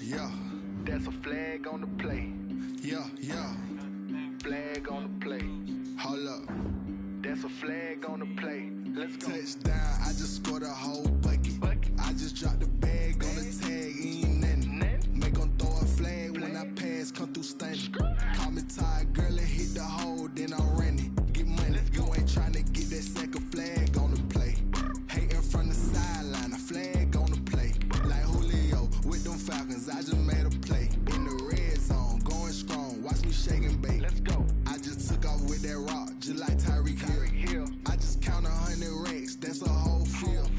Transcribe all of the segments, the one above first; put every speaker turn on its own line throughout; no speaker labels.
yeah.
That's a flag on the play.
Yeah, yeah.
Flag on the play.
Hold up.
That's a flag on the play. Let's go.
Touchdown, I just scored a whole bucket. I just dropped the bag on the tag, ain't nothing. Make 'em throw a flag when I pass, come through stunning. Call me tired, girl, and hit the hole, then I ran it. Get money, you ain't tryna get that second flag on the play. Hating from the sideline, a flag on the play. Like Julio with them Falcons, I just made a play. In the red zone, going strong, watch me shake and bake.
Let's go.
I just took off with that rock, just like Tyreek Hill. I just count 100 racks, that's a whole field.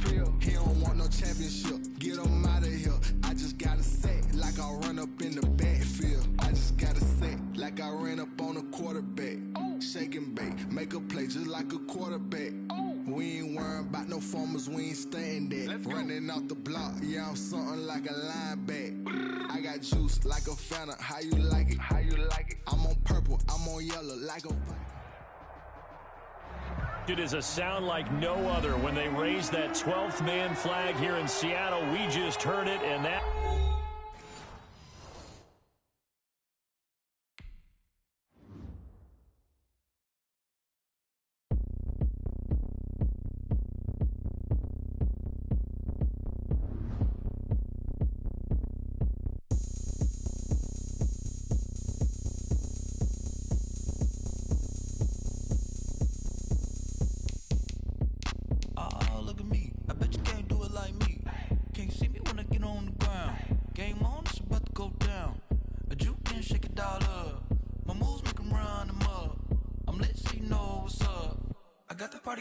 He don't want no championship, get him out of here. I just got a set, like I run up in the backfield. I just got a set, like I ran up on a quarterback. Shake and bake, make a play just like a quarterback. We ain't worrying about no formers, we ain't staying there. Running off the block, yeah, I'm something like a linebacker. I got juice like a Fanta, how you like it?
How you like it?
I'm on purple, I'm on yellow like a...
It is a sound like no other when they raise that 12th man flag here in Seattle. We just heard it, and that...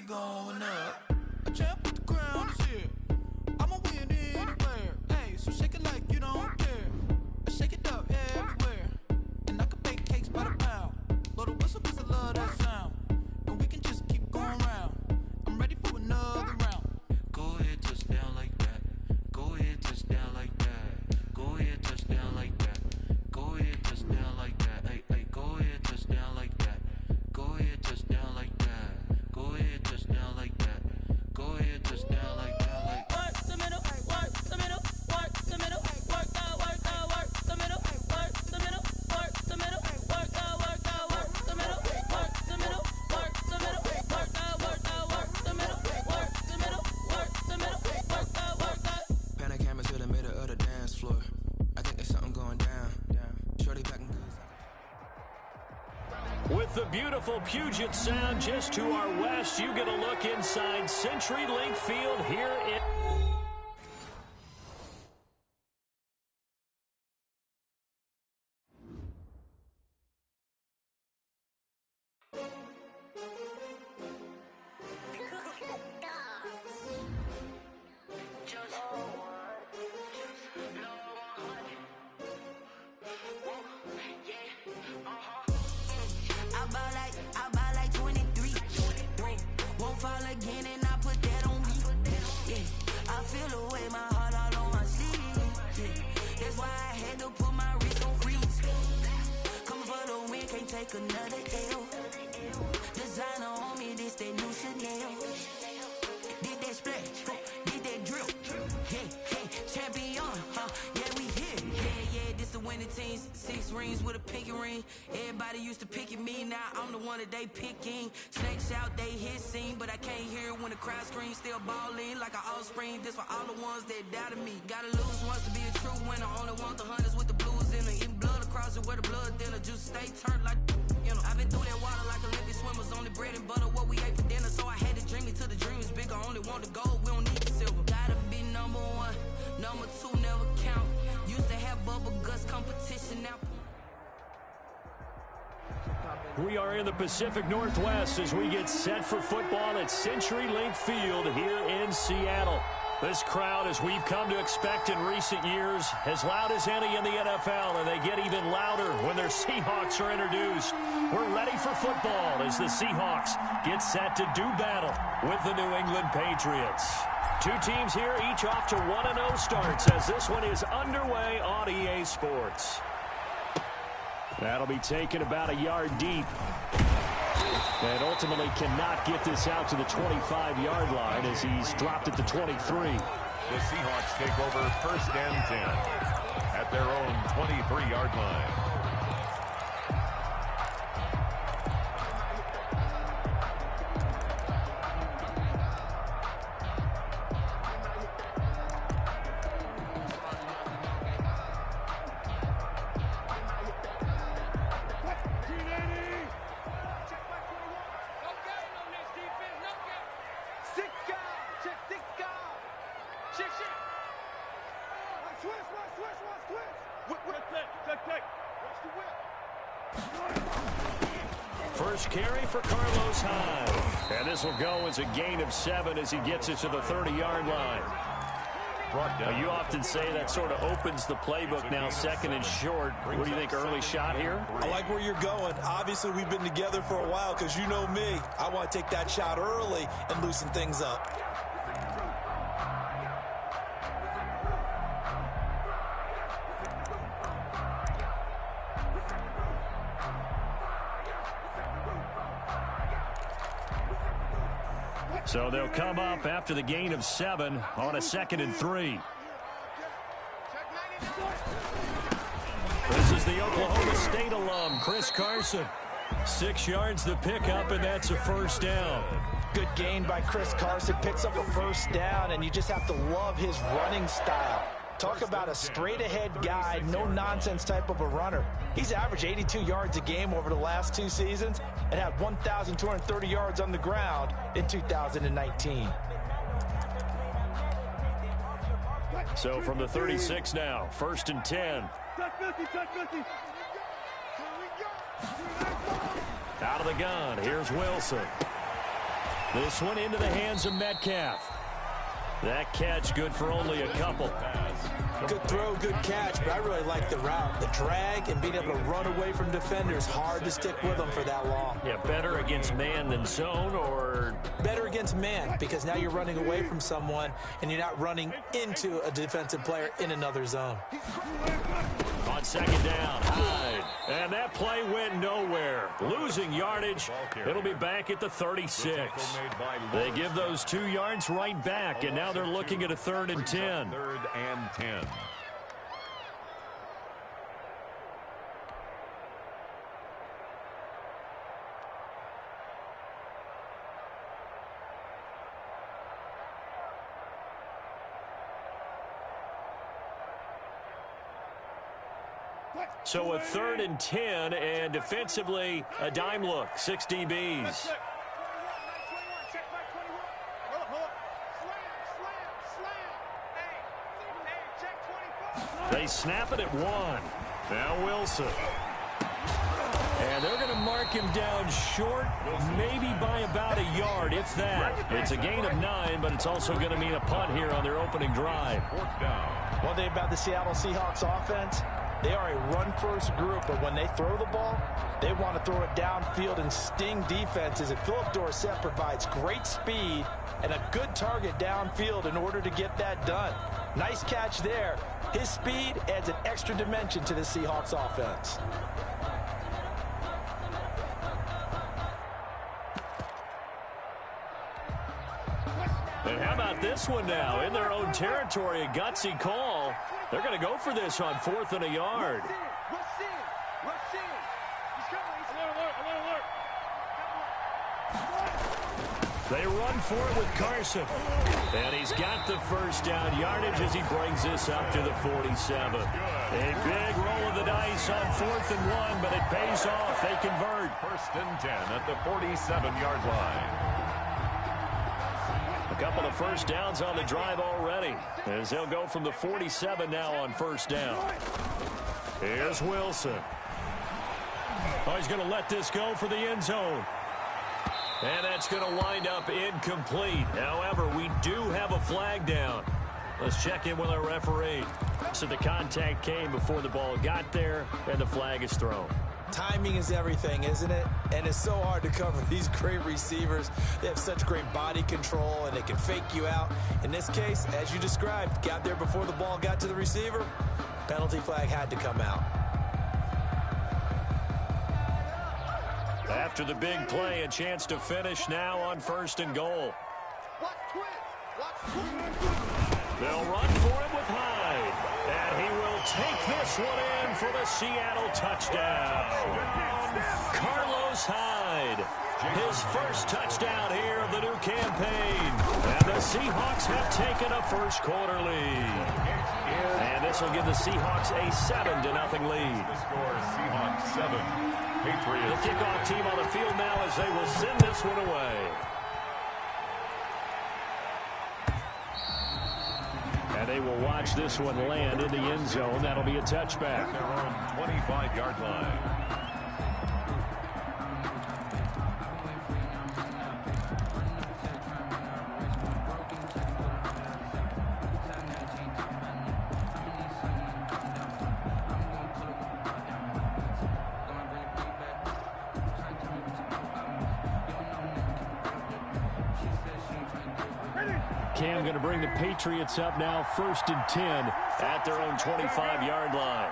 Going up, a champ with the crown is here. I'ma win anywhere. Hey, so shake it like you don't care. I shake it up everywhere, and I can bake cakes by the pound. Blow the whistle 'cause I love that sound, and we can just keep going round. I'm ready for another round. Go ahead, touchdown like that. Go ahead, touchdown like that. Go ahead, touchdown like that. Go ahead, touchdown like that. Hey, hey, go ahead, touchdown like that. Go ahead, touchdown like that. Go ahead, touchdown like that. Go ahead, touchdown like that. Like work the middle, work the middle, work the middle, work the middle, work the middle, work the middle, work the middle, work the middle, work the middle, work the middle, work the middle, work the middle, work the. Pan a camera to the middle of the dance floor. I think there's something going down. Shorty back and
With the beautiful Puget Sound just to our west, you get a look inside CenturyLink Field here in...
I buy like 23. Won't fall again and I put that on me. Yeah, I feel away my heart all on my sleeve. Yeah, that's why I had to put my wrist on freeze. Coming for the win, can't take another L. Designer on me, this that new Chanel. Did that splash, did that drill. Yeah, champion, yeah, we here. Yeah, this the winning team. 6 rings with a pinky ring. Everybody used to pick at me, now I'm the one that they picking. Snakes out, they hit scene, but I can't hear when the crowd screams. Still ballin' like an offspring. This for all the ones that doubted me. Gotta lose once to be a true winner. Only want the hunters with the blues in it. Eating blood across it where the blood thinner. Just stay turned like, you know. I've been through that water like Olympic swimmers. Only bread and butter, what we ate for dinner. So I had to dream it till the dream is bigger. Only want the gold, we don't need the silver. Gotta be number 1, number 2 never count. Used to have bubble guts competition now.
We are in the Pacific Northwest as we get set for football at CenturyLink Field here in Seattle. This crowd, as we've come to expect in recent years, as loud as any in the NFL, and they get even louder when their Seahawks are introduced. We're ready for football as the Seahawks get set to do battle with the New England Patriots. 2 teams here, each off to 1-0 starts as this one is underway on EA Sports. That'll be taken about a yard deep. And ultimately cannot get this out to the 25-yard line as he's dropped at the 23.
The Seahawks take over 1st and 10 at at their own 23-yard line.
First carry for Carlos Hyde. And this will go as a gain of 7 as he gets it to the 30-yard line. Now, you often say that sort of opens the playbook now, second and short. What do you think, early shot here?
I like where you're going. Obviously, we've been together for a while because you know me. I want to take that shot early and loosen things up.
So they'll come up after the gain of 7 on a 2nd and 3. This is the Oklahoma State alum, Chris Carson. 6 yards the pickup, and that's a first down.
Good gain by Chris Carson. Picks up a first down, and you just have to love his running style. Talk about a straight-ahead guy, no-nonsense type of a runner. He's averaged 82 yards a game over the last 2 seasons and had 1,230 yards on the ground in 2019.
So from the 36 now, 1st and 10. Out of the gun, here's Wilson. This one into the hands of Metcalf. That catch good for only a couple.
Good throw, good catch, but I really like the route. The drag and being able to run away from defenders, hard to stick with them for that long.
Yeah, better against man than zone, or?
Better against man, because now you're running away from someone and you're not running into a defensive player in another zone.
On 2nd down, Hyde. And that play went nowhere. Losing yardage. It'll be back at the 36. They give those 2 yards right back, and now they're looking at a 3rd and 10.
3rd and 10.
So a 3rd and 10, and defensively, a dime look, 6 DBs. They snap it at 1. Now Wilson. And they're going to mark him down short, maybe by about a yard, if that. It's a gain of 9, but it's also going to mean a punt here on their opening drive.
One thing about the Seattle Seahawks offense, they are a run-first group, but when they throw the ball, they want to throw it downfield and sting defenses. And Philip Dorsett provides great speed and a good target downfield in order to get that done. Nice catch there. His speed adds an extra dimension to the Seahawks offense.
And how about this one now? In their own territory, a gutsy call. They're going to go for this on 4th and a yard. They run for it with Carson. And he's got the first down yardage as he brings this up to the 47. A big roll of the dice on 4th and 1, but it pays off. They convert.
1st and 10 at the 47-yard line.
A couple of first downs on the drive already, as they'll go from the 47 now on 1st down. Here's Wilson. Oh, he's going to let this go for the end zone. And that's going to wind up incomplete. However, we do have a flag down. Let's check in with our referee. So the contact came before the ball got there, and the flag is thrown.
Timing is everything, isn't it? And it's so hard to cover these great receivers. They have such great body control, and they can fake you out. In this case, as you described, got there before the ball got to the receiver. Penalty flag had to come out.
After the big play, a chance to finish now on 1st and goal. They'll run for it with Hyde. And he will take this one in for the Seattle touchdown. Carlos Hyde. His first touchdown here of the new campaign. And the Seahawks have taken a first quarter lead. And this will give the Seahawks a 7-0 lead.
The score, Seahawks 7, Patriots.
The kickoff team on the field now as they will send this one away. And they will watch this one land in the end zone. That'll be a touchback.
At their own 25-yard line.
Cam going to bring the Patriots up now, 1st and 10 at their own 25-yard line.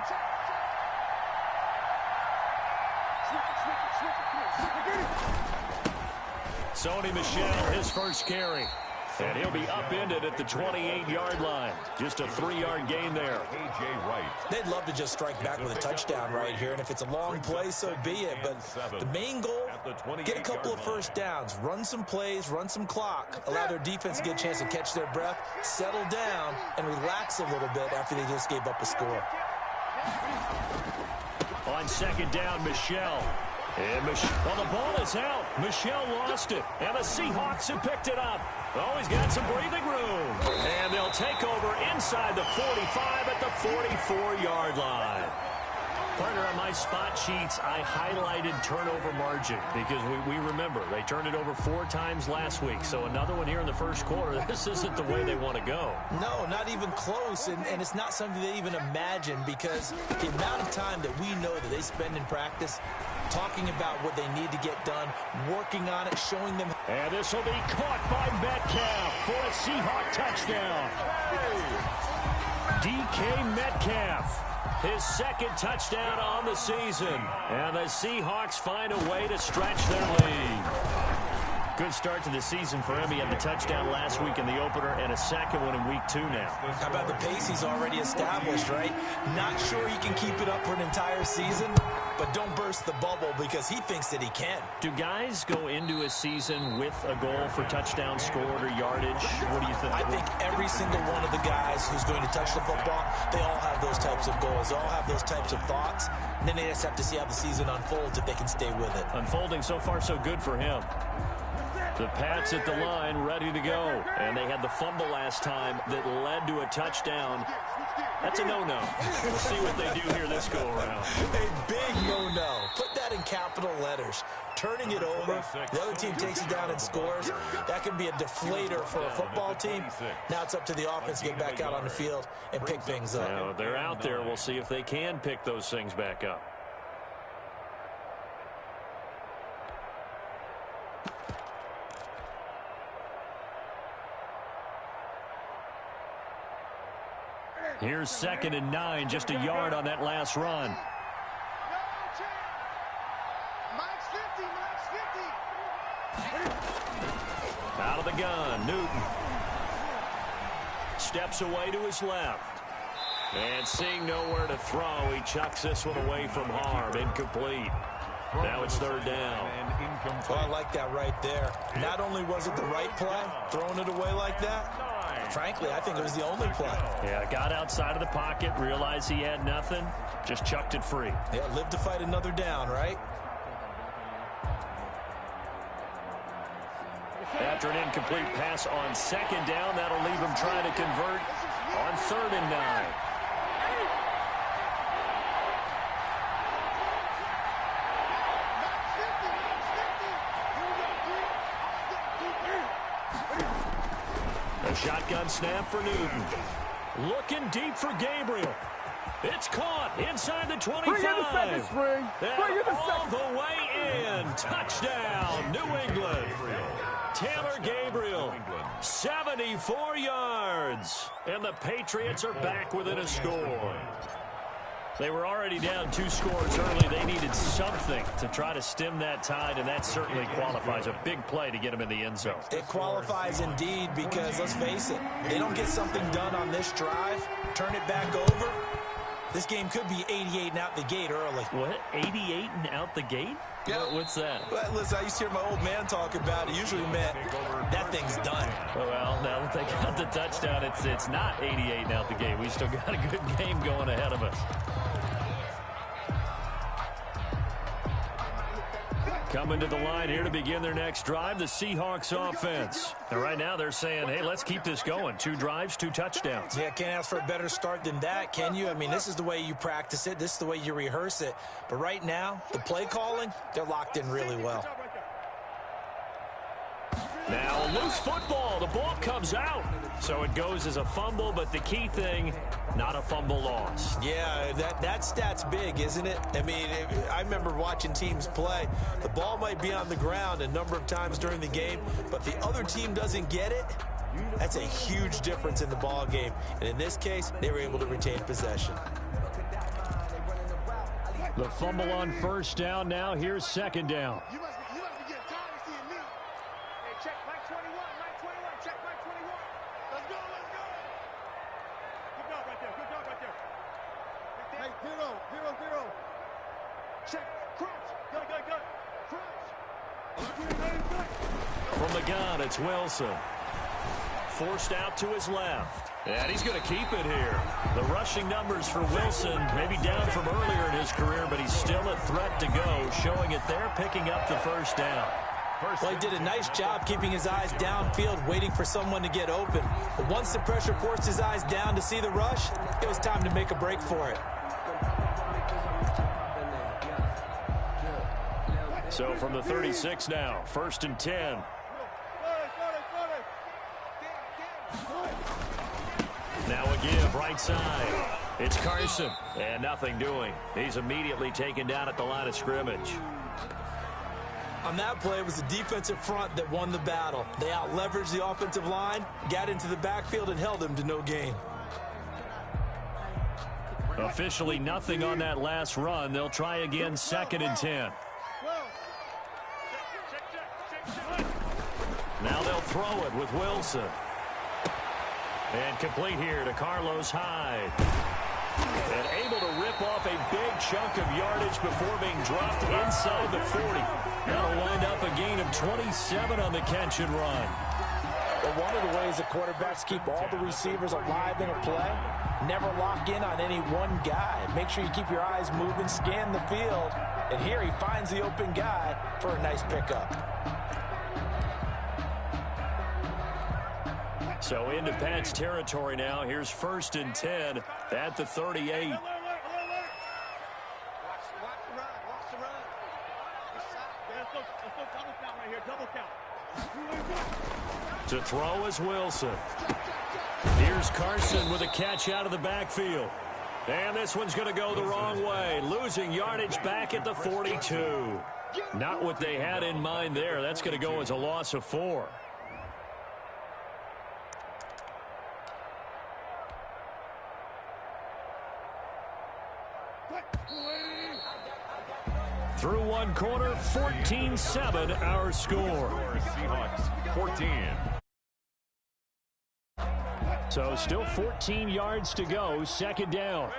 Sony Michel, his first carry. And he'll be upended at the 28-yard line. Just a 3-yard gain there.
A.J. Wright.
They'd love to just strike back with a touchdown right here, and if it's a long play, so be it. But the main goal, get a couple of first downs, run some plays, run some clock, allow their defense to get a chance to catch their breath, settle down, and relax a little bit after they just gave up a score.
On 2nd down, Michel. And well, the ball is out. Michel lost it, and the Seahawks have picked it up. Oh, he's got some breathing room. And they'll take over inside the 45 at the 44-yard line. Partner, on my spot sheets, I highlighted turnover margin because we remember they turned it over 4 times last week. So another one here in the first quarter. This isn't the way they want to go.
No, not even close, and it's not something they even imagine because the amount of time that we know that they spend in practice talking about what they need to get done, working on it, showing them.
And this will be caught by Metcalf for a Seahawk touchdown. DK Metcalf. His 2nd touchdown on the season. And the Seahawks find a way to stretch their lead. Good start to the season for him. He had the touchdown last week in the opener and a 2nd one in week 2 now.
How about the pace he's already established, right? Not sure he can keep it up for an entire season, but don't burst the bubble because he thinks that he can.
Do guys go into a season with a goal for touchdown scored or yardage? What do you think?
I think every single one of the guys who's going to touch the football, they all have those types of goals. They all have those types of thoughts. And then they just have to see how the season unfolds if they can stay with it.
Unfolding so far so good for him. The Pats at the line, ready to go. And they had the fumble last time that led to a touchdown. That's a no-no. We'll see what they do here this go-around.
A big no-no. Put that in capital letters. Turning it over, the other team takes it down and scores. That can be a deflator for a football team. Now it's up to the offense to get back out on the field and pick things up.
Now, they're out there. We'll see if they can pick those things back up. Here's 2nd and 9, just a yard on that last run. Out of the gun, Newton. Steps away to his left. And seeing nowhere to throw, he chucks this one away from harm. Incomplete. Now it's 3rd down.
Oh, I like that right there. Not only was it the right play, throwing it away like that, frankly, I think it was the only play.
Yeah, got outside of the pocket, realized he had nothing, just chucked it free.
Yeah, live to fight another down, right?
After an incomplete pass on 2nd down, that'll leave him trying to convert on 3rd and 9. A shotgun snap for Newton. Looking deep for Gabriel. It's caught inside the 25.
Bring in the second spring. Bring in the
all the way in. Touchdown, New England. Taylor Gabriel, 74 yards. And the Patriots are back within a score. They were already down 2 scores early. They needed something to try to stem that tide, and that certainly qualifies. A big play to get them in the end zone.
It qualifies indeed because, let's face it, they don't get something done on this drive, turn it back over, this game could be 88 and out the gate early.
What? 88 and out the gate?
Yeah.
What's that?
Well, listen, I used to hear my old man talk about it. Usually meant that thing's done.
Well, now that they got the touchdown, it's not 88 and out the gate. We still got a good game going ahead of us. Coming to the line here to begin their next drive, the Seahawks offense. And right now they're saying, hey, let's keep this going. 2 drives, 2 touchdowns.
Yeah, can't ask for a better start than that, can you? I mean, this is the way you practice it. This is the way you rehearse it. But right now, the play calling, they're locked in really well.
Now, loose football. The ball comes out. So it goes as a fumble, but the key thing, not a fumble loss.
Yeah, that stat's big, isn't it? I mean, I remember watching teams play. The ball might be on the ground a number of times during the game, but the other team doesn't get it. That's a huge difference in the ball game. And in this case, they were able to retain possession.
The fumble on first down. Now here's second down. From the gun, it's Wilson. Forced out to his left. And he's going to keep it here. The rushing numbers for Wilson, maybe down from earlier in his career, but he's still a threat to go, showing it there, picking up the first down.
Well, he did a nice job keeping his eyes downfield, waiting for someone to get open. But once the pressure forced his eyes down to see the rush, it was time to make a break for it.
So from the 36 now, 1st and 10. Now a give, right side. It's Carson, and nothing doing. He's immediately taken down at the line of scrimmage.
On that play, it was the defensive front that won the battle. They out-leveraged the offensive line, got into the backfield, and held him to no gain.
Officially nothing on that last run. They'll try again, 2nd and 10. Now they'll throw it with Wilson. And complete here to Carlos Hyde. And able to rip off a big chunk of yardage before being dropped inside the 40. That'll wind up a gain of 27 on the catch and run.
But one of the ways the quarterbacks keep all the receivers alive in a play, never lock in on any one guy. Make sure you keep your eyes moving, scan the field. And here he finds the open guy for a nice pickup.
So into Pat's territory now. Here's 1st and 10 at the 38. To throw is Wilson. Here's Carson with a catch out of the backfield. And this one's going to go the wrong way. Losing yardage back at the 42. Not what they had in mind there. That's going to go as a loss of 4. Through one quarter, 14-7 our score.
Seahawks 14.
So still 14 yards to go, 2nd down.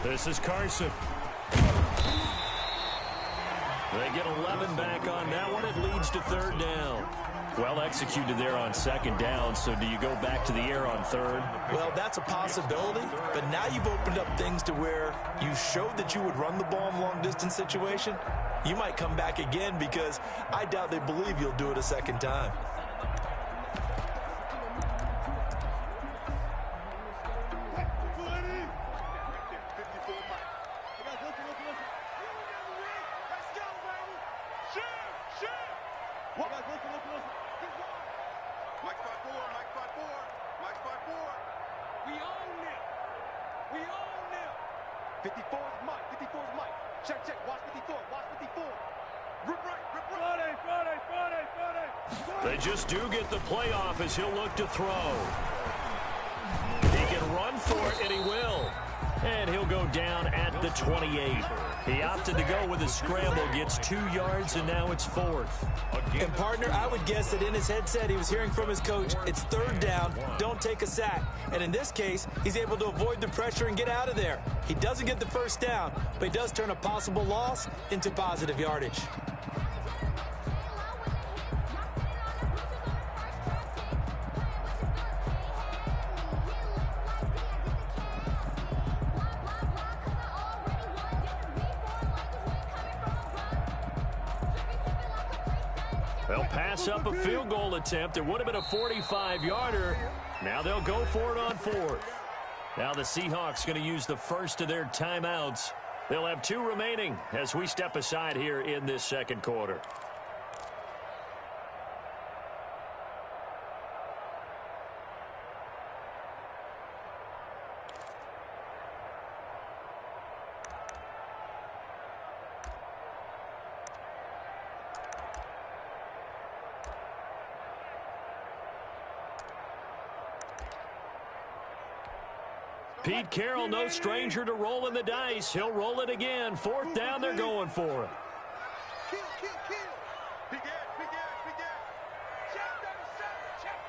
This is Carson. They get 11 back on that one. It leads to 3rd down. Well executed there on 2nd down. So do you go back to the air on 3rd?
Well, that's a possibility. But now you've opened up things to where you showed that you would run the ball in long-distance situation. You might come back again because I doubt they believe you'll do it a 2nd time.
Mike 5-4, Mike 5-4, Mike 5-4. We own it. We own it. 54 is Mike, 54 is Mike. Check, check, watch 54, watch 54. Rip right, rip right. Friday.
They just do get the playoff as he'll look to throw. He can run for it, and he will. And he'll go down at the 28. He opted to go with a scramble, gets 2 yards, and now it's 4th.
And, partner, I would guess that in his headset he was hearing from his coach, it's 3rd down, don't take a sack. And in this case, he's able to avoid the pressure and get out of there. He doesn't get the 1st down, but he does turn a possible loss into positive yardage.
They'll pass up a field goal attempt. It would have been a 45-yarder. Now they'll go for it on 4th. Now the Seahawks going to use the first of their timeouts. They'll have 2 remaining as we step aside here in this second quarter. Pete Carroll, no stranger to rolling the dice. He'll roll it again. 4th down, they're going for it.
Kill. Big Ed. Check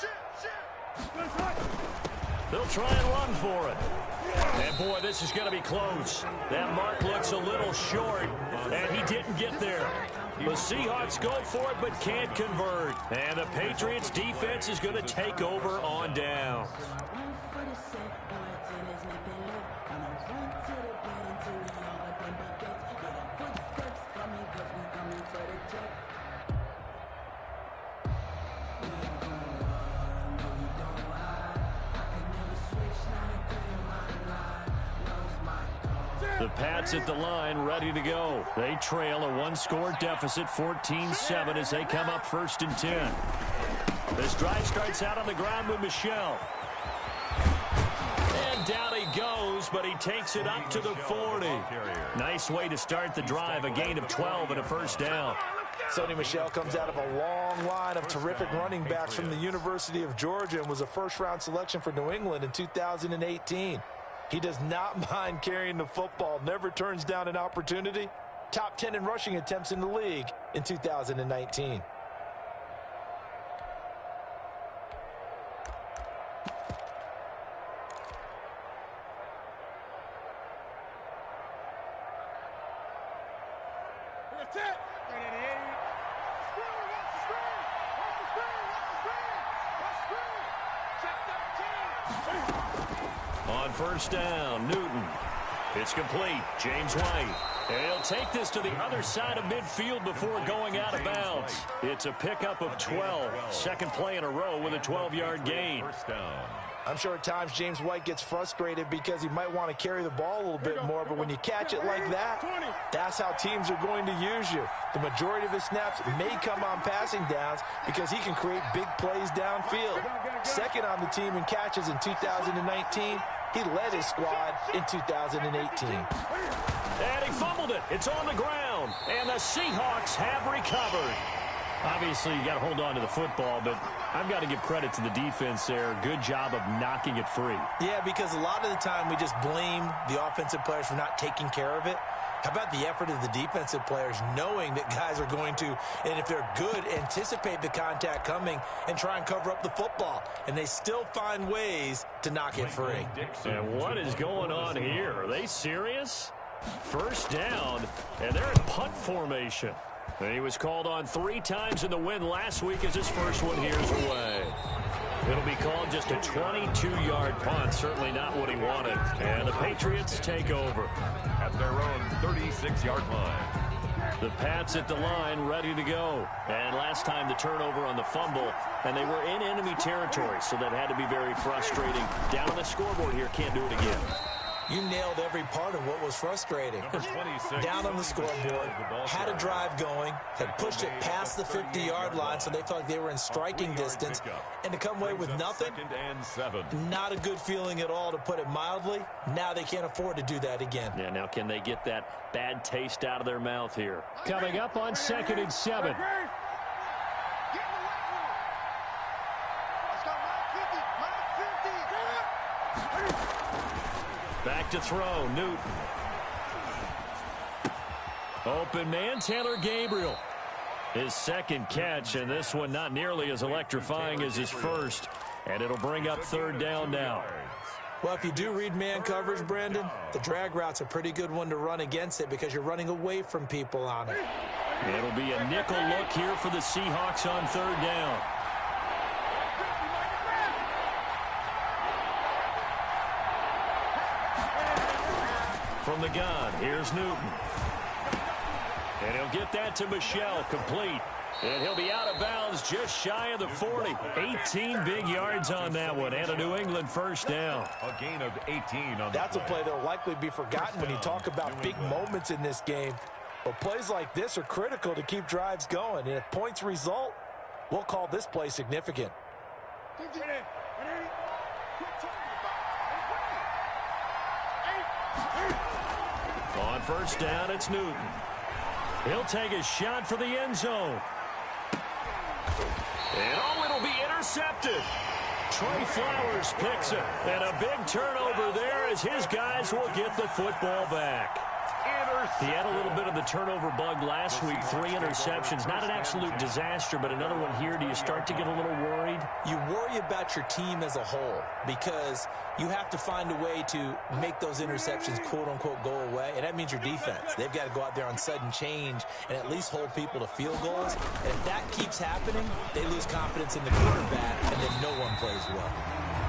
37. Shit.
They'll try and run for it. And, boy, this is going to be close. That mark looks a little short, and he didn't get there. The Seahawks go for it but can't convert. And the Patriots defense is going to take over on downs. The Pats at the line, ready to go. They trail a 1-score deficit, 14-7, as they come up 1st and 10. This drive starts out on the ground with Michel. And down he goes, but he takes it up to the 40. Nice way to start the drive, a gain of 12 and a 1st down.
Sony Michel comes out of a long line of terrific running backs from the University of Georgia and was a 1st-round selection for New England in 2018. He does not mind carrying the football, never turns down an opportunity. Top 10 in rushing attempts in the league in 2019.
On 1st down, Newton. It's complete. James White. And he'll take this to the other side of midfield before going out of bounds. It's a pickup of 12. 2nd play in a row with a 12-yard gain.
1st down.
I'm sure at times James White gets frustrated because he might want to carry the ball a little bit more, but when you catch it like that, that's how teams are going to use you. The majority of his snaps may come on passing downs because he can create big plays downfield. 2nd on the team in catches in 2019. He led his squad in 2018.
And he fumbled it. It's on the ground. And the Seahawks have recovered. Obviously, you got to hold on to the football, but I've got to give credit to the defense there. Good job of knocking it free.
Yeah, because a lot of the time we just blame the offensive players for not taking care of it. How about the effort of the defensive players knowing that guys are going to, and if they're good, anticipate the contact coming and try and cover up the football. And they still find ways to knock it free.
And what is going on here? Are they serious? 1st down, and they're in punt formation. And he was called on 3 times in the win last week as his first one here's away. It'll be called just a 22-yard punt. Certainly not what he wanted. And the Patriots take over.
At their own 36-yard line.
The Pats at the line, ready to go. And last time the turnover on the fumble, and they were in enemy territory, so that had to be very frustrating. Down on the scoreboard here, can't do it again.
You nailed every part of what was frustrating. Down on the scoreboard, had a drive going, had pushed it past the 50-yard line, so they felt like they were in striking distance, and to come away with nothing, not a good feeling at all, to put it mildly. Now they can't afford to do that again.
Yeah, now can they get that bad taste out of their mouth here? Coming up on 2nd and 7. Back to throw, Newton. Open man, Taylor Gabriel. His second catch, and this one not nearly as electrifying as his first. And it'll bring up 3rd down now.
Well, if you do read man coverage, Brandon, the drag route's a pretty good one to run against it because you're running away from people on it.
It'll be a nickel look here for the Seahawks on 3rd down. From the gun, here's Newton. And he'll get that to Michel, complete. And he'll be out of bounds just shy of the 40. 18 big yards on that one, and a New England 1st down.
A gain of 18 on
That's a play that will likely be forgotten when you talk about big moments in this game. But plays like this are critical to keep drives going. And if points result, we'll call this play significant.
On 1st down, it's Newton. He'll take a shot for the end zone. And it'll be intercepted. Trey Flowers picks it. And a big turnover there as his guys will get the football back. He had a little bit of the turnover bug last week, 3 interceptions. Not an absolute disaster, but another one here. Do you start to get a little worried?
You worry about your team as a whole because you have to find a way to make those interceptions, quote-unquote, go away, and that means your defense. They've got to go out there on sudden change and at least hold people to field goals. And if that keeps happening, they lose confidence in the quarterback, and then no one plays well.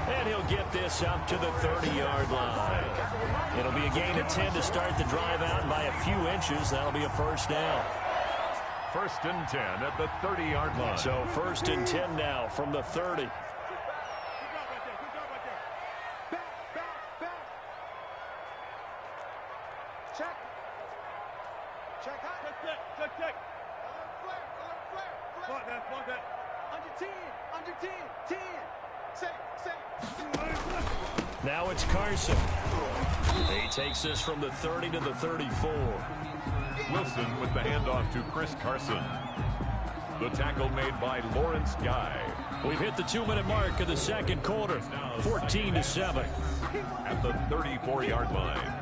And he'll get this up to the 30-yard line. It'll be a gain of 10 to start the drive out by a few inches. That'll be a 1st down.
1st and 10 at the 30-yard line.
So 1st and 10 now from the 30.
Check. Check. Block that. Under 10. 10.
Now it's Carson. He takes this from the 30 to the 34.
Wilson with the handoff to Chris Carson. The tackle made by Lawrence Guy.
We've hit the 2-minute mark of the 2nd quarter. 14-7.
At the 34-yard line.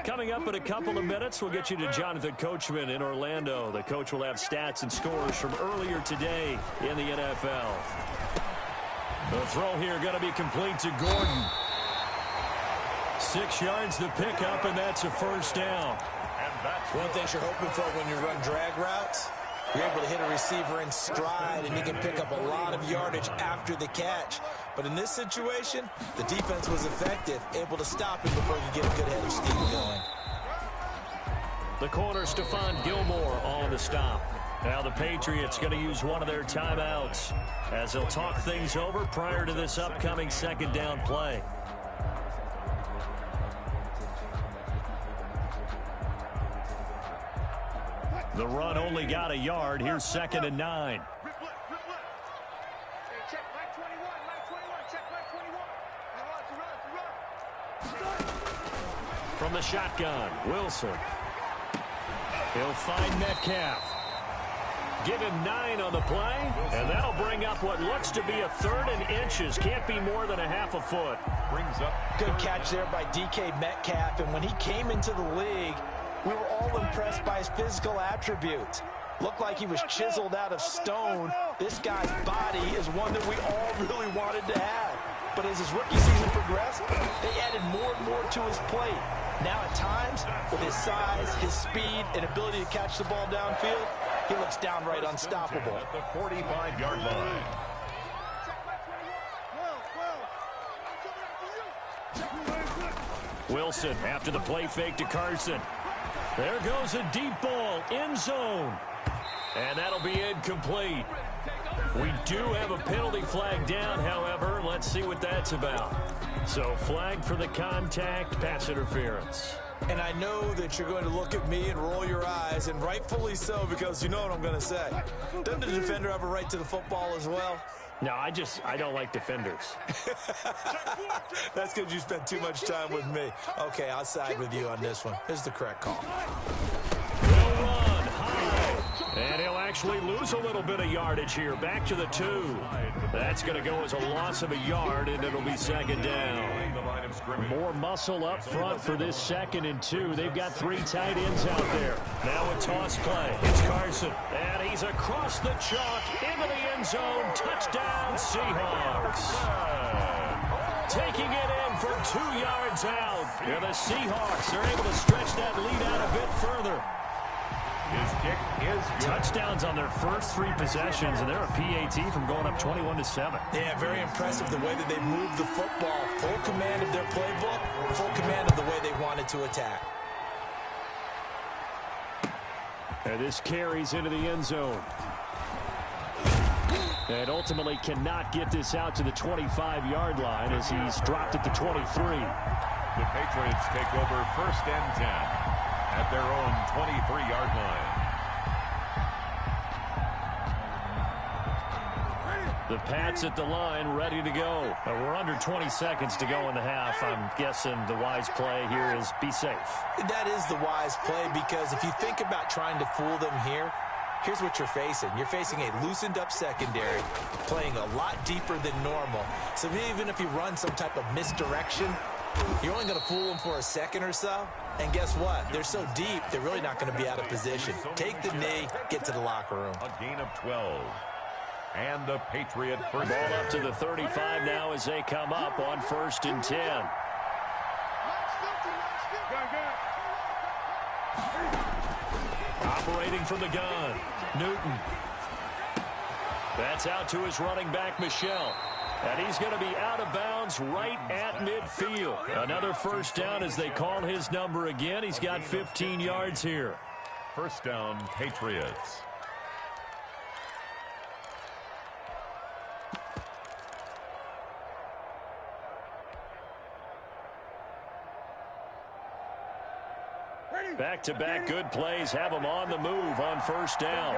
Coming up in a couple of minutes, we'll get you to Jonathan Coachman in Orlando. The coach will have stats and scores from earlier today in the NFL. The throw here going to be complete to Gordon. 6 yards the pickup, and that's a 1st down.
One thing you're hoping for when you run drag routes, you're able to hit a receiver in stride, and he can pick up a lot of yardage after the catch. But in this situation, the defense was effective, able to stop him before you get a good head of steam going.
The corner, Stephon Gilmore, on the stop. Now the Patriots going to use one of their timeouts as they'll talk things over prior to this upcoming 2nd down play. The run only got a yard. Here's 2nd and 9. From the shotgun, Wilson. He'll find Metcalf. Give him 9 on the play, and that'll bring up what looks to be a 3rd and inches. Can't be more than a half a foot.
Brings up
good catch there by DK Metcalf, and when he came into the league, we were all impressed by his physical attributes. Looked like he was chiseled out of stone. This guy's body is one that we all really wanted to have. But as his rookie season progressed, they added more and more to his plate. Now at times, with his size, his speed, and ability to catch the ball downfield, he looks downright unstoppable.
At the 45-yard line.
Wilson after the play fake to Carson. There goes a deep ball, end zone. And that'll be incomplete. We do have a penalty flag down, however. Let's see what that's about. So flag for the contact, pass interference.
And I know that you're going to look at me and roll your eyes, and rightfully so, because you know what I'm going to say. Doesn't the defender have a right to the football as well?
No, I don't like defenders.
That's because you spent too much time with me. Okay, I'll side with you on this one. This is the correct call.
Will run high. And he'll actually lose a little bit of yardage here. Back to the 2. That's going to go as a loss of a yard, and it'll be second down. More muscle up front for this 2nd and 2. They've got 3 tight ends out there. Now a toss play. It's Carson. And he's across the chalk into the end zone. Touchdown, Seahawks. Taking it in for 2 yards out. And the Seahawks are able to stretch that lead out a bit further.
His kick is good.
Touchdowns on their first 3 possessions, and they're a PAT from going up 21-7.
Yeah, very impressive the way that they moved the football. Full command of their playbook, full command of the way they wanted to attack.
And this carries into the end zone. And ultimately cannot get this out to the 25-yard line as he's dropped at the 23.
The Patriots take over 1st and 10. At their own 23-yard line.
The Pats at the line, ready to go. We're under 20 seconds to go in the half. I'm guessing the wise play here is be safe.
That is the wise play, because if you think about trying to fool them here, here's what you're facing. You're facing a loosened-up secondary, playing a lot deeper than normal. So even if you run some type of misdirection, you're only going to fool them for a second or so. And guess what? They're so deep, they're really not going to be out of position. Take the knee, get to the locker room.
A gain of 12. And the Patriot first
ball up to the 35 now as they come up on 1st and 10. Operating from the gun, Newton. That's out to his running back, Michelle. And he's going to be out of bounds right at midfield. Another first down as they call his number again. He's got 15 yards here.
First down, Patriots.
Back-to-back good plays have him on the move on first down.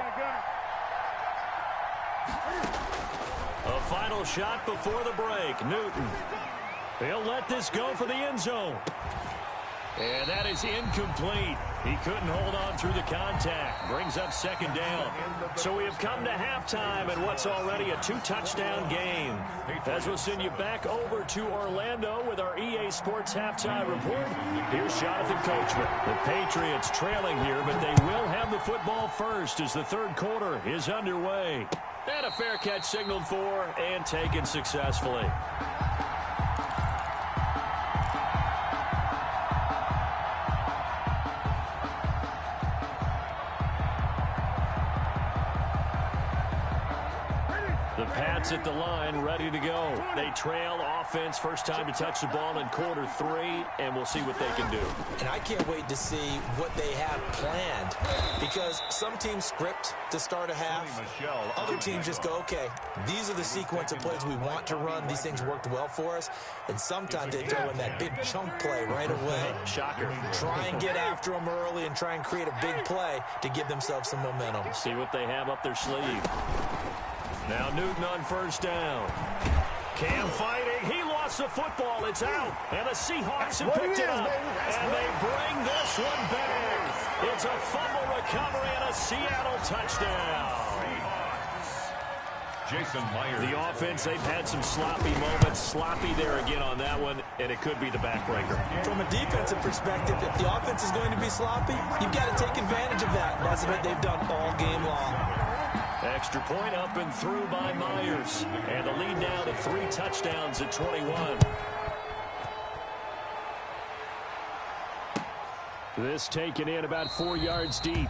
A final shot before the break. Newton. He'll let this go for the end zone. And that is incomplete. He couldn't hold on through the contact. Brings up second down. So we have come to halftime in what's already a 2-touchdown game. As we'll send you back over to Orlando with our EA Sports halftime report. Here's Jonathan Coachman. The Patriots trailing here, but they will have the football first as the 3rd quarter is underway. And a fair catch signaled for and taken successfully. The Pats at the line, ready to go. They trail offense, first time to touch the ball in quarter 3, and we'll see what they can do.
And I can't wait to see what they have planned, because some teams script to start a half. Other teams just go, okay, these are the sequence of plays we want to run. These things worked well for us. And sometimes they throw in that big chunk play right away.
Shocker.
Try and get after them early and try and create a big play to give themselves some momentum.
See what they have up their sleeve. Now Newton on first down. Cam fighting. He lost the football. It's out. And the Seahawks have picked it up. And they bring this one back. It's a fumble recovery and a Seattle touchdown.
Jason Myers.
The offense, they've had some sloppy moments. Sloppy there again on that one, and it could be the backbreaker.
From a defensive perspective, if the offense is going to be sloppy, you've got to take advantage of that. And that's what they've done all game long.
Extra point up and through by Myers. And the lead now to 3 touchdowns at 21. This taken in about 4 yards deep.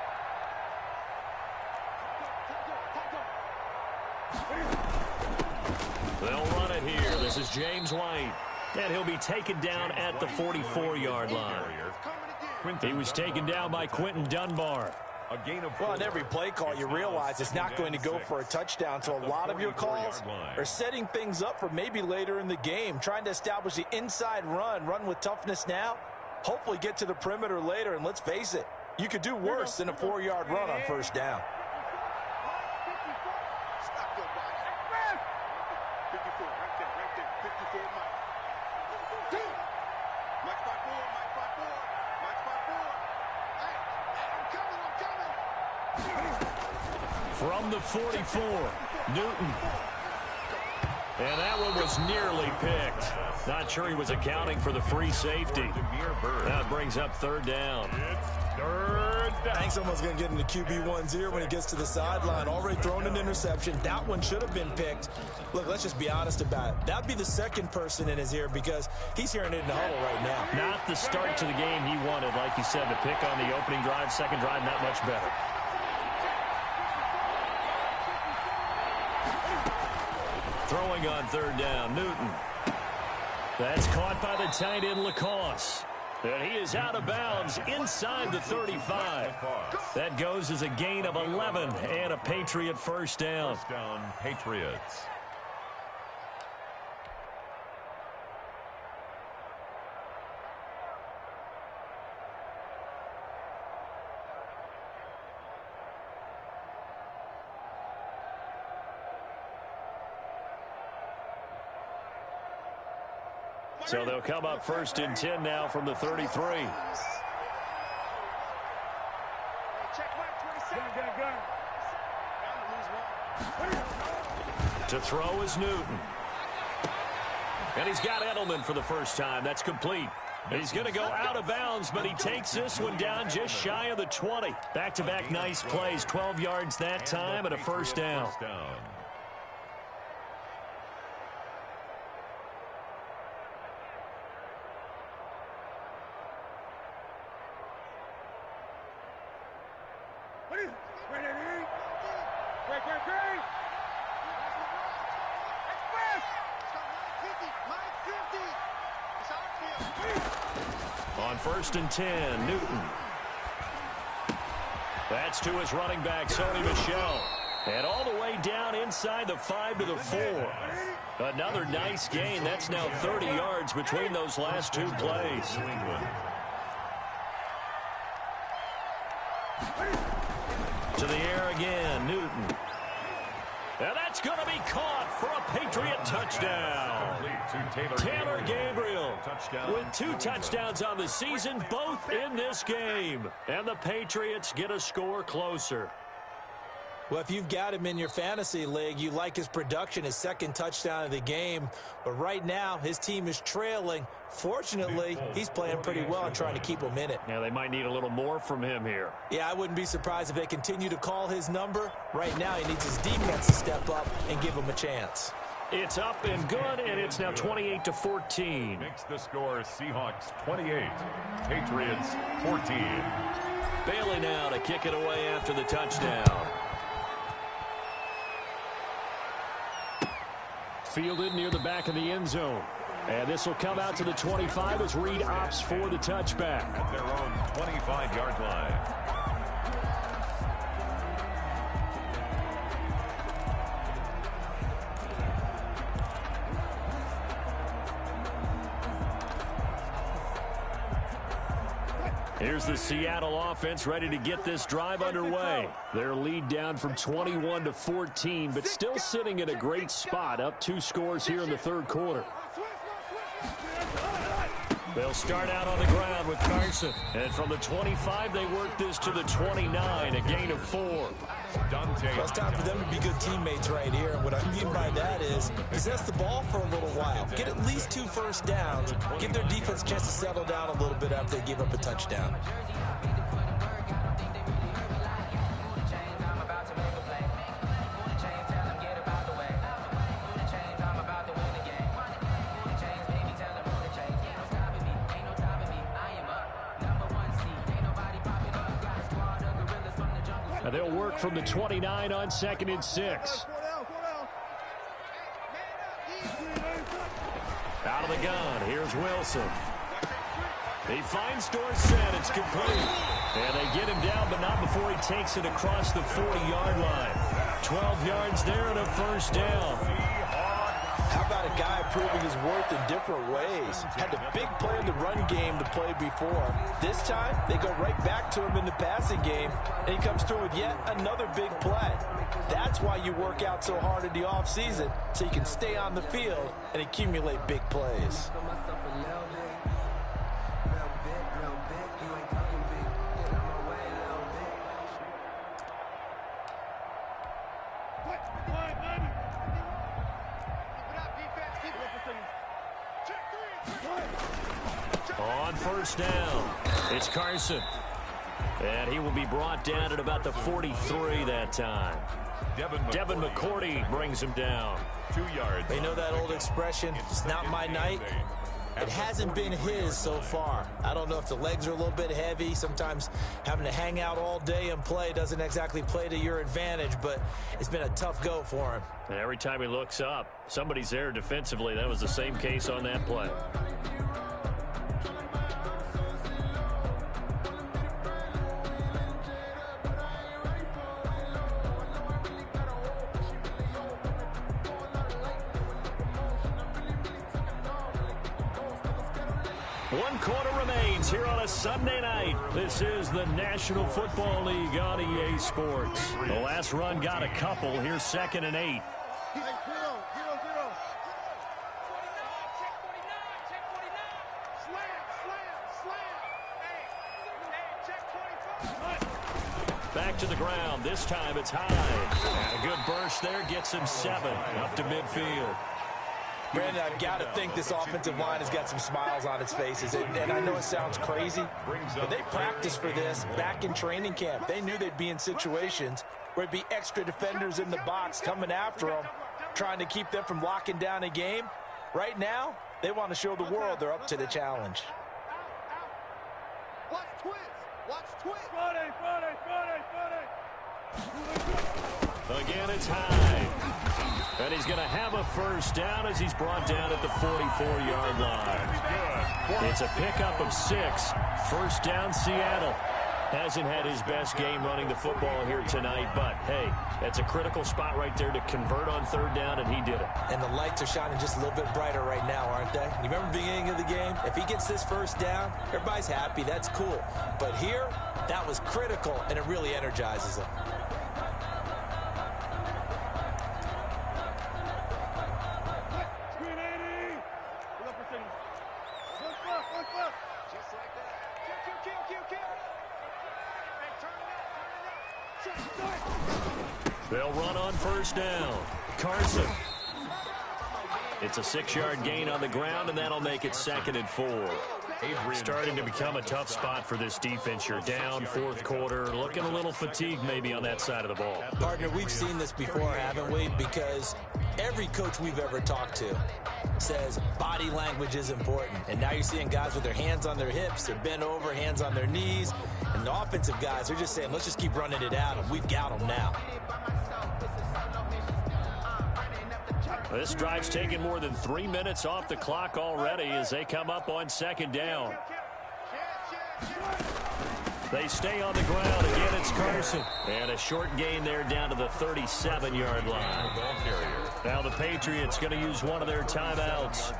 They'll run it here. This is James White. And he'll be taken down at the 44-yard line. He was taken down by Quentin Dunbar.
Well, on every play call, you realize it's not going to go for a touchdown, so a lot of your calls are setting things up for maybe later in the game, trying to establish the inside run with toughness now, hopefully get to the perimeter later, and let's face it, you could do worse than a 4-yard run on first down.
Stop your box. 54, right there, 54, Mike. 2. Mike 5-4, Mike 5-4, Mike 5-4. Hey, I'm coming.
From the 44, Newton. And that one was nearly picked. Not sure he was accounting for the free safety. That brings up third down.
I think someone's going to get into QB1-0 when he gets to the sideline. Already thrown an interception. That one should have been picked. Look, let's just be honest about it. That'd be the second person in his ear because he's hearing it in the huddle right now.
Not the start to the game he wanted. Like you said, the pick on the opening drive, second drive, not much better. Throwing on third down, Newton. That's caught by the tight end, Lacoste. And he is out of bounds inside the 35. That goes as a gain of 11 and a Patriot first down.
First down, Patriots.
So they'll come up first and 10 now from the 33. To throw is Newton. And he's got Edelman for the first time. That's complete. He's going to go out of bounds, but he takes this one down just shy of the 20. Back-to-back nice plays. 12 yards that time and a first down. On first and 10, Newton. That's to his running back, Sony Michel. And all the way down inside the 5 to the 4. Another nice gain. That's now 30 yards between those last two plays. To the air again, Newton. And that's going to be caught for a Patriot touchdown. Taylor Gabriel with 2 touchdowns on the season, both in this game. And the Patriots get a score closer.
Well, if you've got him in your fantasy league, you like his production, his second touchdown of the game. But right now, his team is trailing. Fortunately, he's playing pretty well and trying to keep him in it.
Yeah, they might need a little more from him here. Yeah,
I wouldn't be surprised if they continue to call his number. Right now, he needs his defense to step up and give him a chance.
It's up and good, and it's now 28-14.
Makes the score Seahawks 28, Patriots 14.
Bailey now to kick it away after the touchdown. Fielded near the back of the end zone. And this will come out to the 25 as Reed opts for the touchback.
At their own 25-yard line.
Here's the Seattle offense ready to get this drive underway. Their lead down from 21-14, but still sitting in a great spot, up 2 scores here in the third quarter. They'll start out on the ground with Carson. And from the 25, they work this to the 29, a gain of 4.
Well, it's time for them to be good teammates right here. And what I mean by that is possess the ball for a little while. Get at least 2 first downs. Give their defense a chance to settle down a little bit after they give up a touchdown.
They'll work from the 29 on 2nd and 6. Out of the gun, here's Wilson. He finds Dorsett. It's complete. And they get him down, but not before he takes it across the 40-yard line. 12 yards there and a first down.
How about a guy proving his worth in different ways? Had the big play in the run game to play before. This time, they go right back to him in the passing game, and he comes through with yet another big play. That's why you work out so hard in the offseason, so you can stay on the field and accumulate big plays.
On first down, it's Carson. And he will be brought down at about the 43 that time. Devin McCourty brings him down.
2 yards.
They know that old expression, it's not my night. It hasn't been his so far. I don't know if the legs are a little bit heavy. Sometimes having to hang out all day and play doesn't exactly play to your advantage, but it's been a tough go for him.
And every time he looks up, somebody's there defensively. That was the same case on that play. One quarter remains here on a Sunday night. This is the National Football League on EA Sports. The last run got a couple. Here's 2nd and 8. Back to the ground. This time it's high. And a good burst there gets him 7 up to midfield.
Brandon, I've got to think this offensive line has got some smiles on its faces. And I know it sounds crazy, but they practiced for this back in training camp. They knew they'd be in situations where it'd be extra defenders in the box coming after them, trying to keep them from locking down a game. Right now, they want to show the world they're up to the challenge.
Watch twist. Watch twist.
Again, it's high. And he's going to have a first down as he's brought down at the 44-yard line. It's a pickup of 6. First down, Seattle. Hasn't had his best game running the football here tonight, but, hey, that's a critical spot right there to convert on 3rd down, and he did it.
And the lights are shining just a little bit brighter right now, aren't they? You remember the beginning of the game? If he gets this first down, everybody's happy. That's cool. But here, that was critical, and it really energizes him.
They'll run on first down. Carson. It's a 6-yard gain on the ground, and that'll make it 2nd and 4. Starting to become a tough spot for this defense. You're down 4th quarter, looking a little fatigued maybe on that side of the ball.
Partner, we've seen this before, haven't we? Because every coach we've ever talked to says body language is important. And now you're seeing guys with their hands on their hips, they're bent over, hands on their knees. And the offensive guys are just saying, let's just keep running it out, and we've got them now.
This drive's taken more than 3 minutes off the clock already as they come up on 2nd down. They stay on the ground. Again, it's Carson. And a short gain there down to the 37-yard line. Now the Patriots going to use one of their timeouts.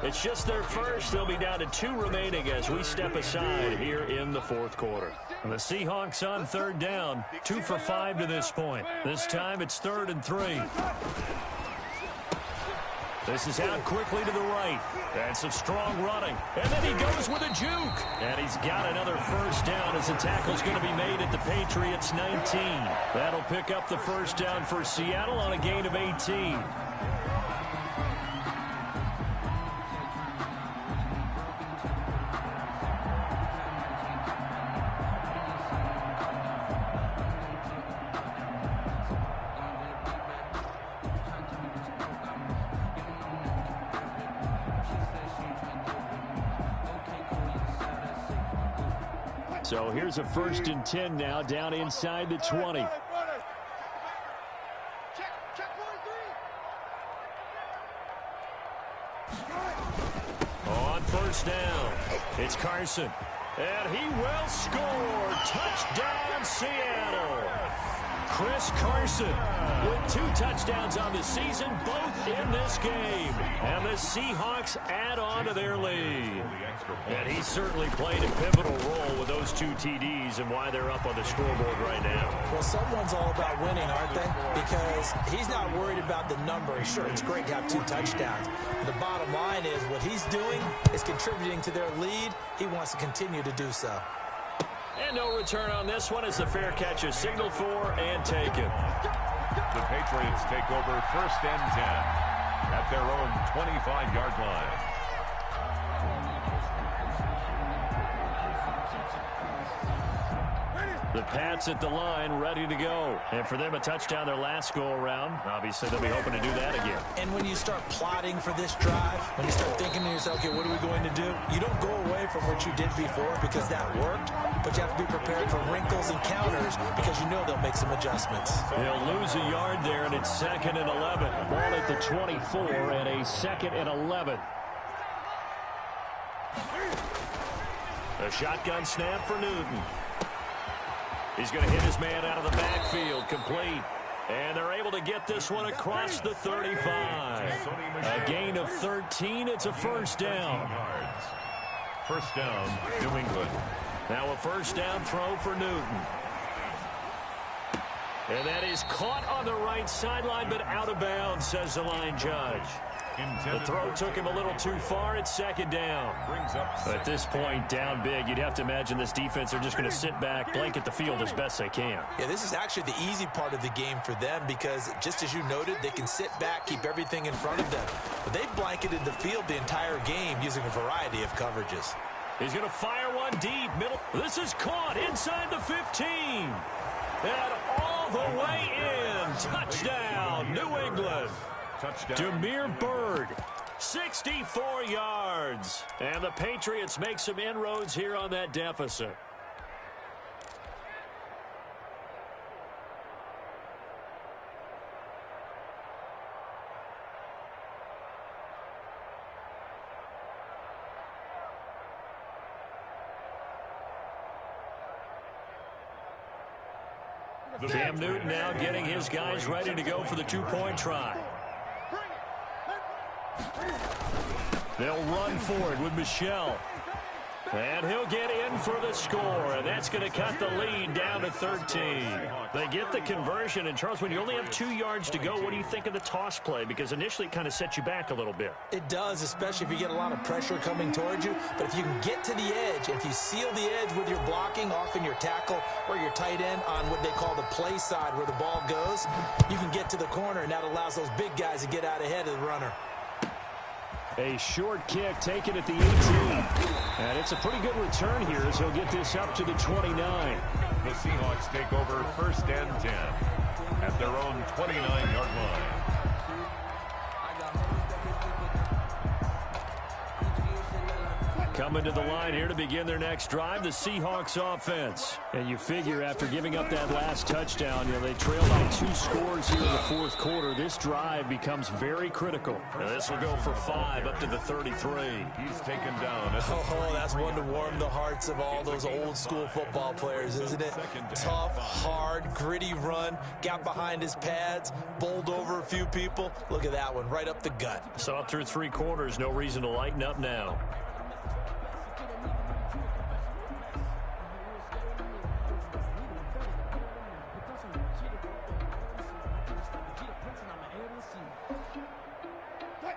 It's just their first. They'll be down to 2 remaining as we step aside here in the 4th quarter. And the Seahawks on 3rd down. 2 for 5 to this point. This time it's 3rd and 3. This is out quickly to the right. And some strong running. And then he goes with a juke. And he's got another first down as the tackle's going to be made at the Patriots 19. That'll pick up the first down for Seattle on a gain of 18. So here's a 1st and 10 now down inside the 20. first down. It's Carson. And he will score. Touchdown, Seattle. Chris Carson with 2 touchdowns on the season, both in this game. And the Seahawks add on to their lead. And he certainly played a pivotal role with those 2 TDs and why they're up on the scoreboard right now.
Well, someone's all about winning, aren't they? Because he's not worried about the number. Sure, it's great to have 2 touchdowns. But the bottom line is what he's doing is contributing to their lead. He wants to continue to do so.
And no return on this one as the fair catch is signaled for and taken.
The Patriots take over 1st and 10 at their own 25-yard line.
The Pats at the line, ready to go. And for them, a touchdown their last go-around. Obviously, they'll be hoping to do that again.
And when you start plotting for this drive, when you start thinking to yourself, okay, what are we going to do? You don't go away from what you did before because that worked, but you have to be prepared for wrinkles and counters because you know they'll make some adjustments.
They'll lose a yard there, and it's 2nd and 11. Ball at the 24 and a 2nd and 11. A shotgun snap for Newton. He's going to hit his man out of the backfield, complete. And they're able to get this one across the 35. A gain of 13. It's a first down.
First down, New England.
Now a first down throw for Newton. And that is caught on the right sideline, but out of bounds, says the line judge. The throw took him a little too far. It's 2nd down. At this point, down big, you'd have to imagine this defense are just going to sit back, blanket the field as best they can.
Yeah, this is actually the easy part of the game for them because, just as you noted, they can sit back, keep everything in front of them. But they've blanketed the field the entire game using a variety of coverages.
He's going to fire one deep. Middle. This is caught inside the 15. And all the way in. Touchdown, New England. Demir Bird, 64 yards. And the Patriots make some inroads here on that deficit. Cam Newton now getting his guys ready to go for the 2-point try. They'll run for it with Michel. And he'll get in for the score, and that's going to cut the lead down to 13. They get the conversion, and Charles, when you only have 2 yards to go, what do you think of the toss play? Because initially it kind of sets you back a little bit.
It does, especially if you get a lot of pressure coming towards you. But if you can get to the edge, if you seal the edge with your blocking, often your tackle or your tight end on what they call the play side where the ball goes, you can get to the corner, and that allows those big guys to get out ahead of the runner.
A short kick taken at the 18. And it's a pretty good return here as he'll get this up to the 29.
The Seahawks take over 1st and 10 at their own 29-yard line.
Coming to the line here to begin their next drive, the Seahawks offense. And you figure after giving up that last touchdown, they trail by 2 scores here in the 4th quarter. This drive becomes very critical. And this will go for 5 up to the 33.
He's taken down.
That's one to warm the hearts of all those old school football players, isn't it? Tough, hard, gritty run, got behind his pads, bowled over a few people. Look at that one, right up the gut.
So up through 3 quarters, no reason to lighten up now.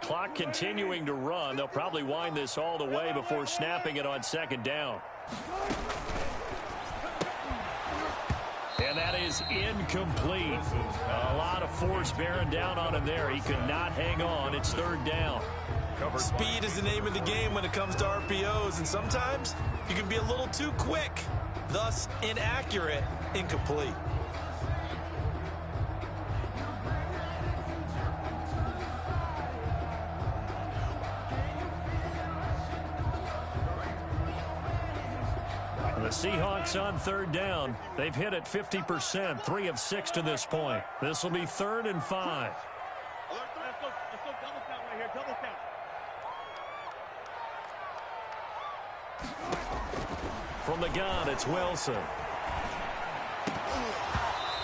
Clock continuing to run. They'll probably wind this all the way before snapping it on 2nd down. And that is incomplete. A lot of force bearing down on him there. He could not hang on. It's 3rd down.
Speed is the name of the game when it comes to RPOs, and sometimes you can be a little too quick, thus inaccurate, incomplete.
The Seahawks on 3rd down. They've hit it 50%, 3 of 6 to this point. This will be 3rd and 5.
Let's go double count right here, double count.
From the gun, it's Wilson.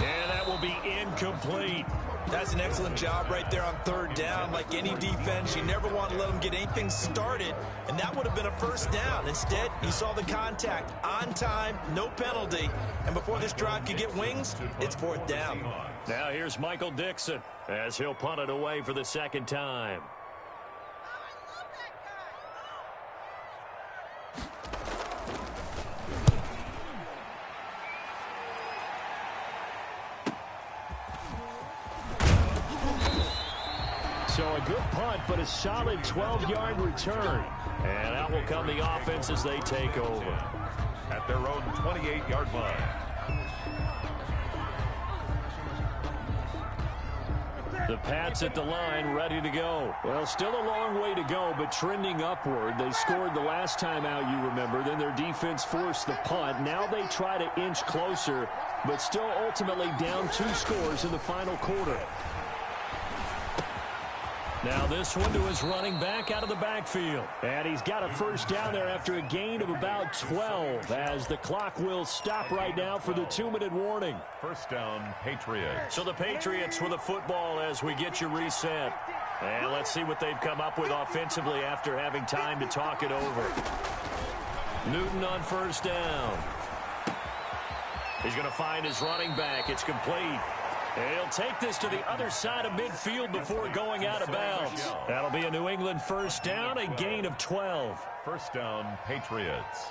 And that will be incomplete.
That's an excellent job right there on third down. Like any defense, you never want to let them get anything started, and that would have been a first down. Instead, you saw the contact on time, no penalty, and before this drive could get wings, it's fourth down.
Now here's Michael Dixon as he'll punt it away for the second time. So a good punt, but a solid 12-yard return. And out will come the offense as they take over.
At their own 28-yard line.
The Pats at the line, ready to go. Well, still a long way to go, but trending upward. They scored the last time out, you remember. Then their defense forced the punt. Now they try to inch closer, but still ultimately down 2 scores in the final quarter. Now this one to his running back out of the backfield. And he's got a first down there after a gain of about 12 as the clock will stop right now for the 2-minute warning.
First down, Patriots.
So the Patriots with the football as we get you reset. And let's see what they've come up with offensively after having time to talk it over. Newton on first down. He's going to find his running back. It's complete. He'll take this to the other side of midfield before going out of bounds. That'll be a New England first down, a gain of 12.
First down, Patriots.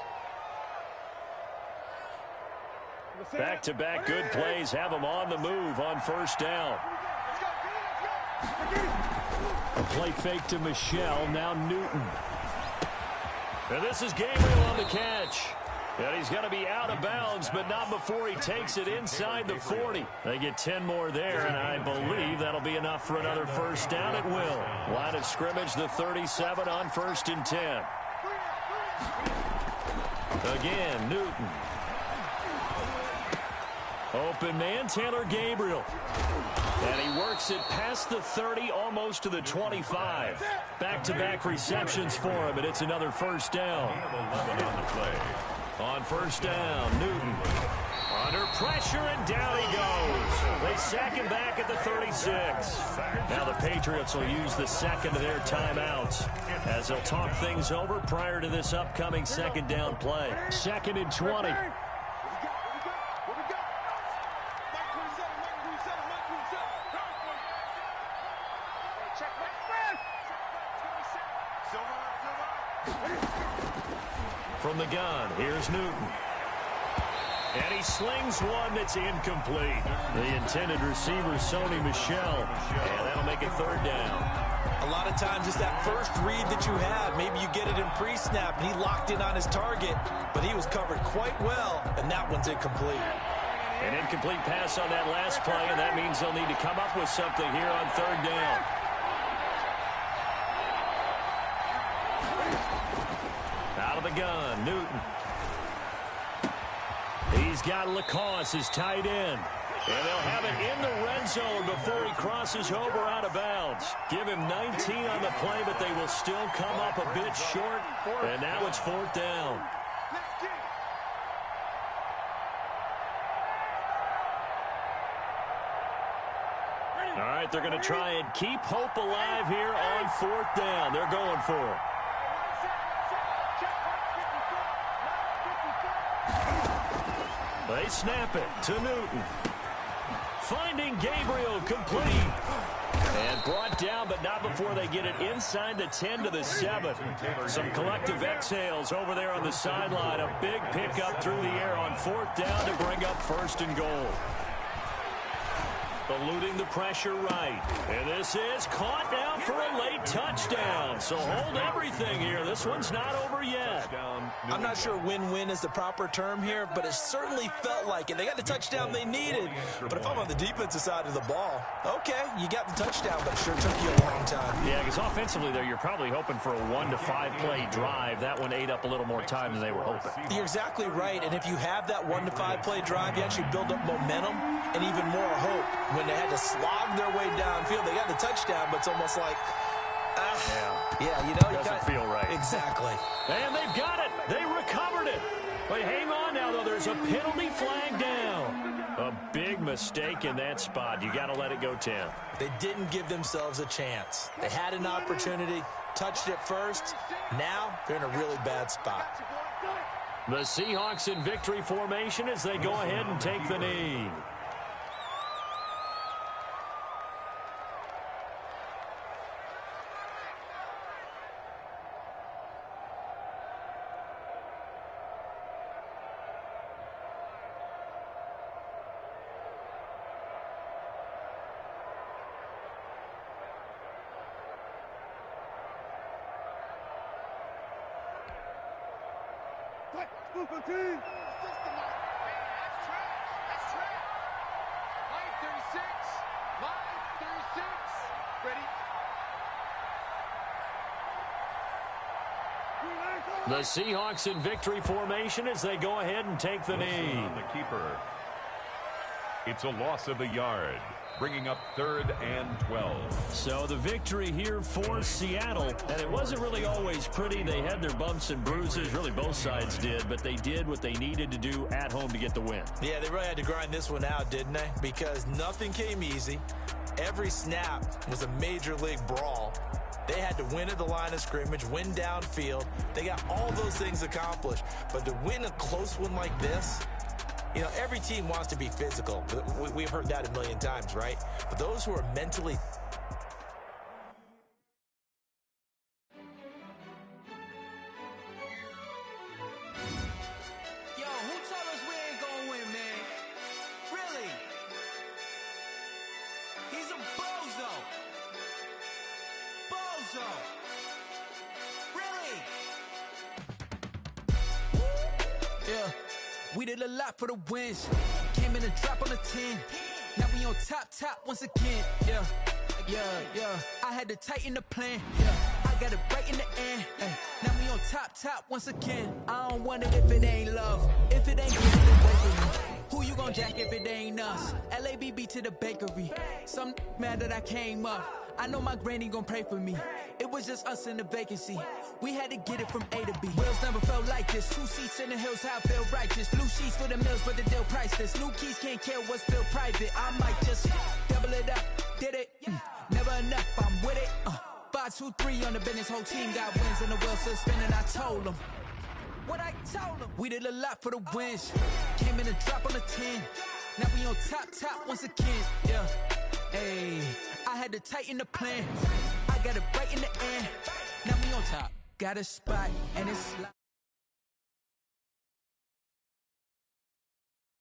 Back-to-back good plays have them on the move on first down. A play fake to Michelle, now Newton. And this is Gabriel on the catch. And he's going to be out of bounds, but not before he takes it inside the 40. They get 10 more there, and I believe that'll be enough for another first down at will. Line of scrimmage, the 37 on 1st and 10. Again, Newton. Open man, Taylor Gabriel. And he works it past the 30, almost to the 25. Back-to-back receptions for him, and it's another first down. On first down, Newton under pressure, and down he goes. They sack him back at the 36. Now the Patriots will use the second of their timeouts as they'll talk things over prior to this upcoming second down play. 2nd and 20. From the gun, here's Newton. And he slings one that's incomplete. The intended receiver, Sony Michel. And that'll make it third down.
A lot of times it's that first read that you have. Maybe you get it in pre-snap, and he locked in on his target, but he was covered quite well, and that one's incomplete.
An incomplete pass on that last play, and that means they'll need to come up with something here on third down. Out of the gun, Newton. He's got Lacoste, his tight end. And they'll have it in the red zone before he crosses over out of bounds. Give him 19 on the play, but they will still come up a bit short. And now it's fourth down. All right, they're going to try and keep hope alive here on fourth down. They're going for it. They snap it to Newton. Finding Gabriel complete. And brought down, but not before they get it inside the 10 to the 7. Some collective exhales over there on the sideline. A big pickup through the air on fourth down to bring up first and goal. Eluding the pressure right. And this is caught now for a late touchdown. So hold everything here. This one's not over yet.
I'm not sure win-win is the proper term here, but it certainly felt like it. They got the touchdown they needed. But if I'm on the defensive side of the ball, okay, you got the touchdown, but it sure took you a long time.
Yeah, because offensively there, you're probably hoping for a 1 to 5 play drive. That one ate up a little more time than they were hoping.
You're exactly right. And if you have that 1 to 5 play drive, you actually build up momentum and even more hope. When they had to slog their way downfield, they got the touchdown, but it's almost like Yeah, you know,
doesn't feel right.
Exactly.
And they've got it. They recovered it. But hang on now, though. There's a penalty flag down. A big mistake in that spot. You got to let it go 10.
They didn't give themselves a chance. They had an opportunity, touched it first. Now they're in a really bad spot.
The Seahawks in victory formation as they go ahead and take the knee.
That's trash. That's trash. Line 36. Line 36. Ready?
The Seahawks in victory formation as they go ahead and take the knee.
On the keeper. It's a loss of a yard, bringing up 3rd and 12.
So the victory here for Seattle, and it wasn't really always pretty. They had their bumps and bruises, really both sides did, but they did what they needed to do at home to get the win.
Yeah, they really had to grind this one out, didn't they? Because nothing came easy. Every snap was a major league brawl. They had to win at the line of scrimmage, win downfield. They got all those things accomplished. But to win a close one like this, you know, every team wants to be physical. We've heard that a million times, right? But those who are mentally...
Yo, who told us we ain't gonna win, man? Really? He's a bozo. Bozo. Really? Yeah. We did a lot for the wins. Came in a drop on the 10. Now we on top once again. Yeah. I had to tighten the plan. Yeah. I got it right in the end. Ay. Now we on top once again. I don't want it if it ain't love. If it ain't good, then wait for me. Who you gon' jack if it ain't us? LABB to the bakery. Some mad that I came up. I know my granny gon' pray for me. It was just us in the vacancy. We had to get it from A to B. Wheels never felt like this. 2 seats in the hills, how I feel righteous. Blue sheets for the mills, but the deal priceless. New keys can't care what's still private. I might just double it up. Did it? Never enough, I'm with it. 5, 2, 3 on the business. Whole team got wins and the wheels still spinning. I told them. What I told them. We did a lot for the wins. Came in a drop on the 10. Now we on top once again. Yeah. Hey, I had to tighten the plan. I got it right in the end. Now we on top. Got a spot and it's